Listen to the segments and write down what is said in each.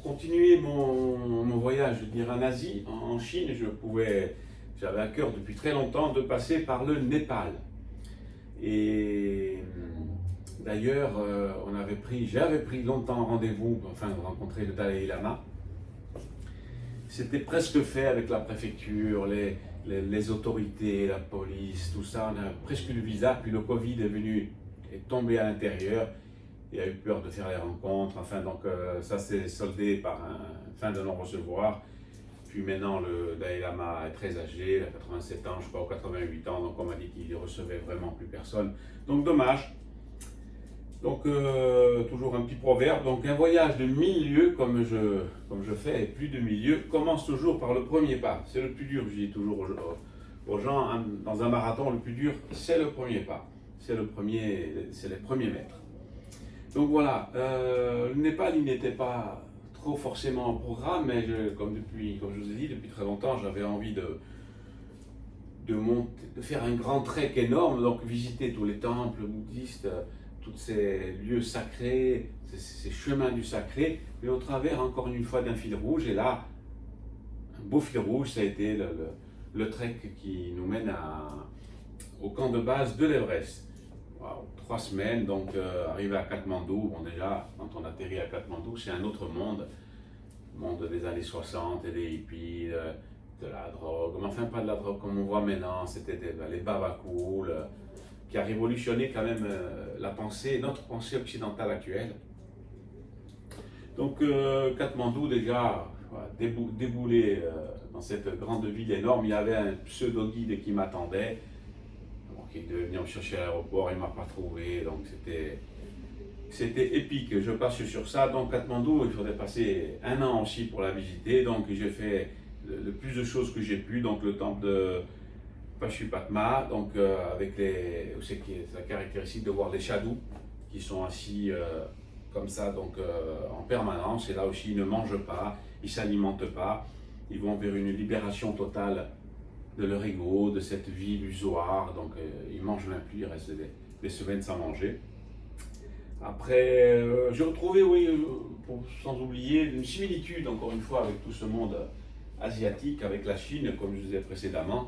continuer mon voyage, je veux dire, en Asie, en Chine, j'avais à cœur depuis très longtemps de passer par le Népal. Et d'ailleurs, j'avais pris longtemps rendez-vous afin de rencontrer le Dalai Lama. C'était presque fait avec la préfecture, les autorités, la police, tout ça. On a presque le visa, puis le Covid est tombé à l'intérieur. Il a eu peur de faire les rencontres. Enfin, donc ça s'est soldé par un fin de non-recevoir. Puis maintenant, le Dalai Lama est très âgé, il a 87 ans, je crois, ou 88 ans. Donc on m'a dit qu'il ne recevait vraiment plus personne. Donc dommage. Donc toujours un petit proverbe. Donc un voyage de 1000 lieues, comme je fais, et plus de 1000 lieues, commence toujours par le premier pas. C'est le plus dur, je dis toujours aux gens, hein, dans un marathon, le plus dur, c'est le premier pas. C'est les premiers mètres. Donc voilà, le Népal, il n'était pas trop forcément en programme, mais comme je vous ai dit, depuis très longtemps, j'avais envie de faire un grand trek énorme, donc visiter tous les temples bouddhistes, tous ces lieux sacrés, ces chemins du sacré, mais au travers, encore une fois, d'un fil rouge. Et là, un beau fil rouge, ça a été le trek qui nous mène au camp de base de l'Everest. Wow, 3 semaines, donc arrivé à Katmandou. Bon, déjà, quand on atterrit à Katmandou, c'est un autre monde des années 60 et des hippies, de la drogue, mais enfin pas de la drogue comme on voit maintenant, c'était les babacools, qui a révolutionné quand même notre pensée occidentale actuelle. Donc Katmandou, déjà, voilà, déboulé dans cette grande ville énorme, il y avait un pseudo-guide qui m'attendait. Qui est venu me chercher à l'aéroport, il ne m'a pas trouvé, donc c'était épique. Je passe sur ça. Donc Katmandou, il faudrait passer un an aussi pour la visiter, donc j'ai fait le plus de choses que j'ai pu, donc le temple de Pashupatma, donc avec c'est la caractéristique de voir les sadhus qui sont assis comme ça, donc en permanence, et là aussi ils ne mangent pas, ils ne s'alimentent pas, ils vont vers une libération totale de leur ego, de cette vie illusoire, donc ils mangent même plus, ils restent des semaines sans manger. Après, j'ai retrouvé, oui, sans oublier, une similitude, encore une fois, avec tout ce monde asiatique, avec la Chine, comme je disais précédemment.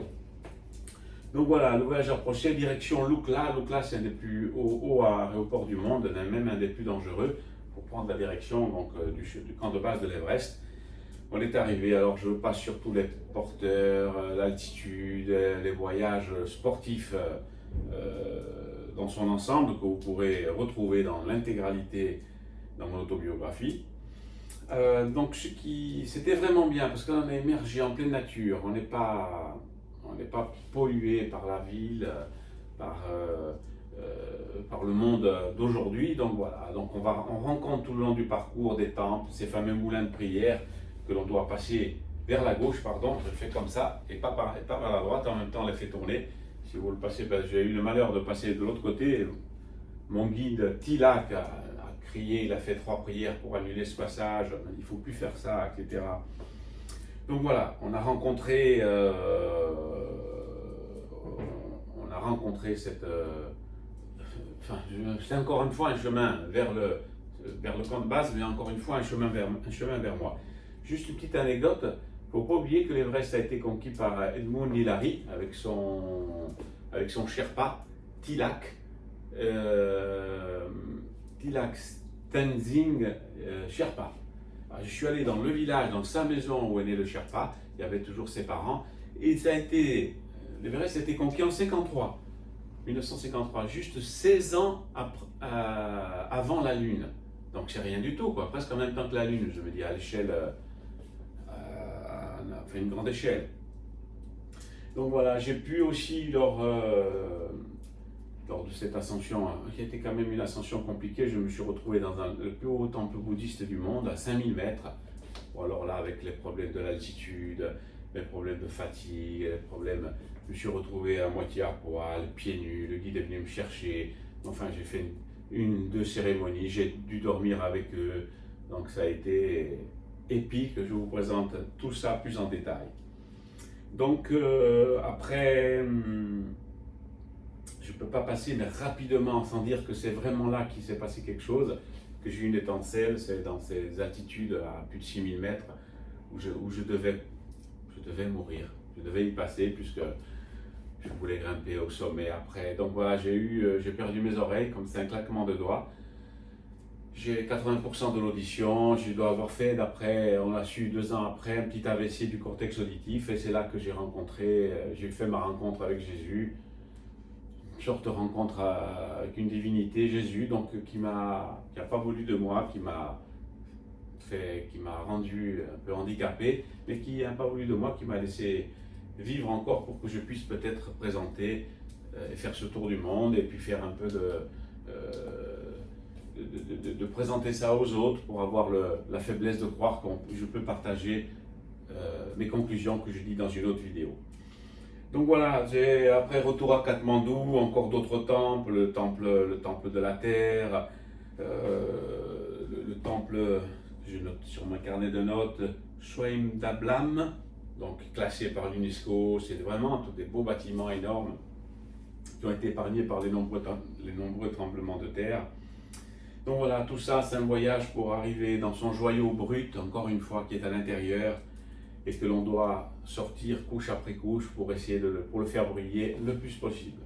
Donc voilà, le voyage approchait, direction Lukla. Lukla, c'est un des plus hauts aéroports du monde, même un des plus dangereux, pour prendre la direction donc, du camp de base de l'Everest. On est arrivé, alors je passe sur tous les porteurs, l'altitude, les voyages sportifs dans son ensemble, que vous pourrez retrouver dans l'intégralité dans mon autobiographie. Donc c'était vraiment bien, parce qu'on est émergé en pleine nature, on n'est pas pollué par la ville, par le monde d'aujourd'hui. Donc voilà, donc on rencontre tout le long du parcours des temples, ces fameux moulins de prière, que l'on doit passer vers la gauche, pardon, je le fais comme ça, et pas par la droite, en même temps on les fait tourner. Si vous le passez, j'ai eu le malheur de passer de l'autre côté, mon guide Tilak a crié, il a fait 3 prières pour annuler ce passage, il ne faut plus faire ça, etc. Donc voilà, on a rencontré cette... c'est encore une fois un chemin vers le camp de base, mais encore une fois un chemin vers moi. Juste une petite anecdote, il ne faut pas oublier que l'Everest a été conquis par Edmund Hillary avec son Sherpa, Tilak Tenzing Sherpa. Alors, je suis allé dans le village, dans sa maison où est né le Sherpa, il y avait toujours ses parents, et l'Everest a été conquis en 1953, juste 16 ans avant la Lune. Donc c'est rien du tout, quoi, presque en même temps que la Lune, je veux dire, à l'échelle, une grande échelle. Donc voilà, j'ai pu aussi, lors de cette ascension, qui était quand même une ascension compliquée, je me suis retrouvé dans le plus haut temple bouddhiste du monde, à 5000 mètres. Bon, alors là, avec les problèmes de l'altitude, les problèmes de fatigue, je me suis retrouvé à moitié à poil, pieds nus, le guide est venu me chercher. Enfin, j'ai fait deux cérémonies, j'ai dû dormir avec eux, donc ça a été épique. Je vous présente tout ça plus en détail. Donc après, je ne peux pas passer mais rapidement sans dire que c'est vraiment là qu'il s'est passé quelque chose. que j'ai eu une étincelle, c'est dans ces altitudes à plus de 6000 mètres où je devais mourir. Je devais y passer puisque je voulais grimper au sommet après. Donc voilà, j'ai perdu mes oreilles, comme c'est un claquement de doigts. J'ai 80% de l'audition, je dois avoir fait, d'après, on l'a su 2 ans après, un petit AVC du cortex auditif, et c'est là que j'ai fait ma rencontre avec Jésus, une sorte de rencontre avec une divinité, Jésus, donc qui a pas voulu de moi, qui m'a rendu un peu handicapé, mais qui n'a pas voulu de moi, qui m'a laissé vivre encore pour que je puisse peut-être présenter et faire ce tour du monde, et puis faire un peu de présenter ça aux autres pour avoir la faiblesse de croire que je peux partager mes conclusions que je dis dans une autre vidéo. Donc voilà, après retour à Katmandou, encore d'autres temples, le temple de la terre, le temple, je note sur mon carnet de notes, Shweim Dablam, donc classé par l'UNESCO. C'est vraiment tous des beaux bâtiments énormes qui ont été épargnés par les nombreux tremblements de terre. Donc voilà, tout ça, c'est un voyage pour arriver dans son joyau brut, encore une fois, qui est à l'intérieur et que l'on doit sortir couche après couche pour essayer pour le faire briller le plus possible.